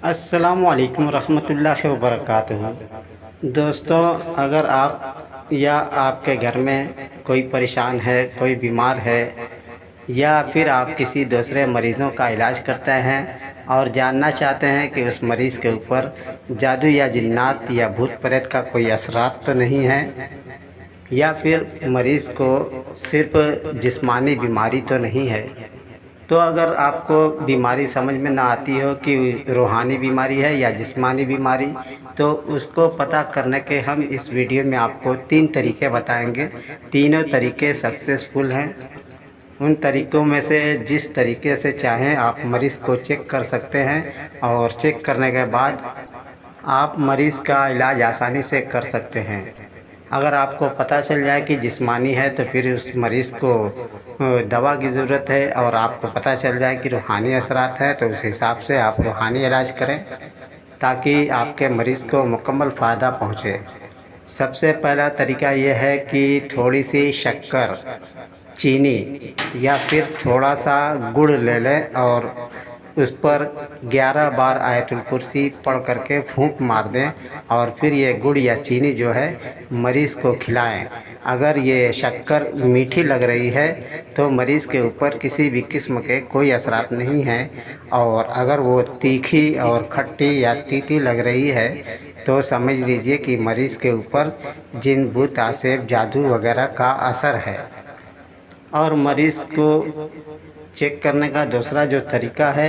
السلام علیکم ورحمۃ اللہ وبرکاتہ۔ دوستوں، اگر آپ یا آپ کے گھر میں کوئی پریشان ہے، کوئی بیمار ہے، یا پھر آپ کسی دوسرے مریضوں کا علاج کرتے ہیں اور جاننا چاہتے ہیں کہ اس مریض کے اوپر جادو یا جنات یا بھوت پریت کا کوئی اثرات تو نہیں ہے، یا پھر مریض کو صرف جسمانی بیماری تو نہیں ہے، تو اگر آپ کو بیماری سمجھ میں نہ آتی ہو کہ روحانی بیماری ہے یا جسمانی بیماری، تو اس کو پتہ کرنے کے ہم اس ویڈیو میں آپ کو 3 طریقے بتائیں گے۔ تینوں طریقے سکسیسفل ہیں۔ ان طریقوں میں سے جس طریقے سے چاہیں آپ مریض کو چیک کر سکتے ہیں، اور چیک کرنے کے بعد آپ مریض کا علاج آسانی سے کر سکتے ہیں۔ اگر آپ کو پتہ چل جائے کہ جسمانی ہے تو پھر اس مریض کو دوا کی ضرورت ہے، اور آپ کو پتہ چل جائے کہ روحانی اثرات ہیں تو اس حساب سے آپ روحانی علاج کریں تاکہ آپ کے مریض کو مکمل فائدہ پہنچے۔ سب سے پہلا طریقہ یہ ہے کہ تھوڑی سی شکر، چینی یا پھر تھوڑا سا گڑ لے لیں اور اس پر 11 بار آیت الکرسی پڑھ کر کے پھونک مار دیں، اور پھر یہ گڑ یا چینی جو ہے مریض کو کھلائیں۔ اگر یہ شکر میٹھی لگ رہی ہے تو مریض کے اوپر کسی بھی قسم کے کوئی اثرات نہیں ہیں، اور اگر وہ تیکھی اور کھٹی یا تیتی لگ رہی ہے تو سمجھ لیجئے کہ مریض کے اوپر جن بھوت آسیب جادو وغیرہ کا اثر ہے۔ اور مریض کو چیک کرنے کا دوسرا جو طریقہ ہے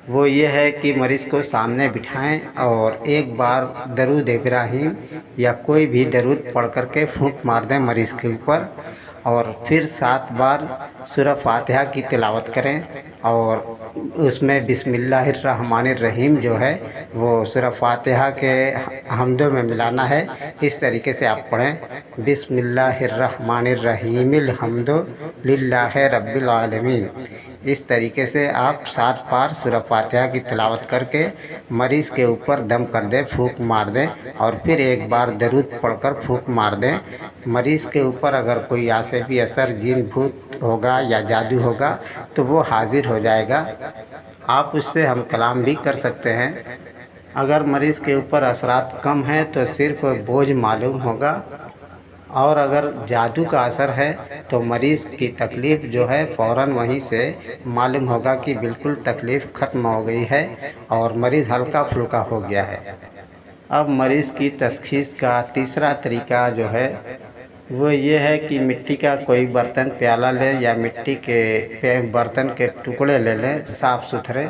وہ یہ ہے کہ مریض کو سامنے بٹھائیں اور ایک بار درود ابراہیم یا کوئی بھی درود پڑھ کر کے پھونک مار دیں مریض کے اوپر، اور پھر 7 بار سورہ فاتحہ کی تلاوت کریں، اور اس میں بسم اللہ الرحمن الرحیم جو ہے وہ سورہ فاتحہ کے حمدوں میں ملانا ہے۔ اس طریقے سے آپ پڑھیں، بسم اللہ الرحمن الرحیم الحمد للہ رب العالمین۔ اس طریقے سے آپ 7 بار سورہ فاتحہ کی تلاوت کر کے مریض کے اوپر دم کر دیں، پھونک مار دیں، اور پھر ایک بار درود پڑھ کر پھونک مار دیں۔ مریض کے اوپر اگر کوئی آسیبی اثر، جن بھوت ہوگا یا جادو ہوگا تو وہ حاضر ہو جائے گا۔ آپ اس سے ہم کلام بھی کر سکتے ہیں۔ اگر مریض کے اوپر اثرات کم ہیں تو صرف بوجھ معلوم ہوگا، اور اگر جادو کا اثر ہے تو مریض کی تکلیف جو ہے فوراً وہیں سے معلوم ہوگا کہ بالکل تکلیف ختم ہو گئی ہے اور مریض ہلکا پھلکا ہو گیا ہے۔ اب مریض کی تشخیص کا تیسرا طریقہ جو ہے وہ یہ ہے کہ مٹی کا کوئی برتن، پیالہ لیں یا مٹی کے برتن کے ٹکڑے لے لیں صاف ستھرے،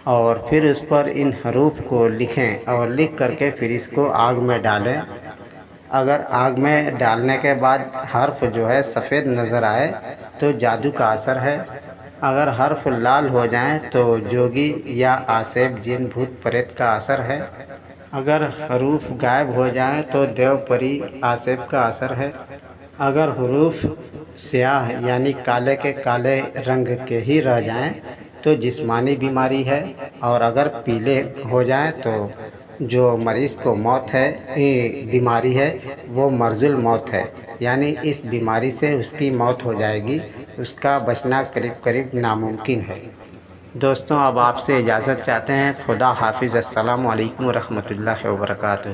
اور پھر اس پر ان حروف کو لکھیں، اور لکھ کر کے پھر اس کو آگ میں ڈالیں۔ اگر آگ میں ڈالنے کے بعد حرف جو ہے سفید نظر آئے تو جادو کا اثر ہے۔ اگر حرف لال ہو جائیں تو جوگی یا آسیب جن بھوت پریت کا اثر ہے۔ اگر حروف غائب ہو جائیں تو دیو پری آسیب کا اثر ہے۔ اگر حروف سیاہ یعنی کالے کے کالے رنگ کے ہی رہ جائیں تو جسمانی بیماری ہے، اور اگر پیلے ہو جائیں تو جو مریض کو موت ہے، بیماری ہے، وہ مرض الموت ہے، یعنی اس بیماری سے اس کی موت ہو جائے گی، اس کا بچنا قریب قریب ناممکن ہے۔ دوستوں، اب آپ سے اجازت چاہتے ہیں۔ خدا حافظ۔ السلام علیکم ورحمۃ اللہ وبرکاتہ۔